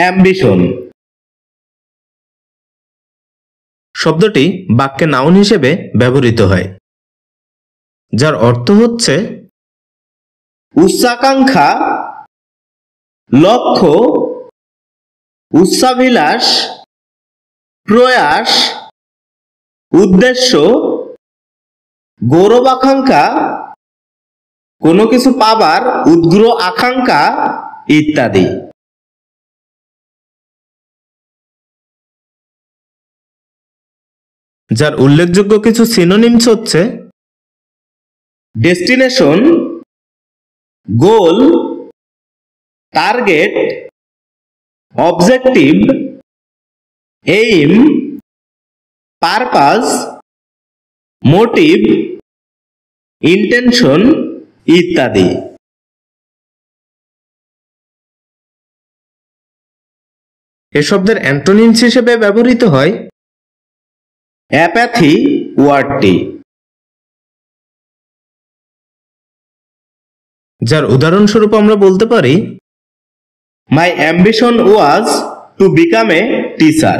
Ambition শব্দটি বাক্যে noun হিসেবে ব্যবহৃত হয়, যার অর্থ হচ্ছে উচ্চাকাঙ্ক্ষা, লক্ষ্য, উচ্চাভিলাষ, প্রয়াস, উদ্দেশ্য, গৌরবাকাঙ্ক্ষা, কোনো কিছু পাবার উদ্গ্র আকাঙ্ক্ষা ইত্যাদি। যার উল্লেখযোগ্য কিছু সিনোনিমস হচ্ছে destination, goal, target, objective, aim, purpose, motive, intention ইত্যাদি। এ শব্দের অ্যান্টোনিমস হিসেবে ব্যবহৃত হয় অ্যাপ্যাথি ওয়ার্ডটি, যার উদাহরণস্বরূপ আমরা বলতে পারি মাই ambition was to become a teacher.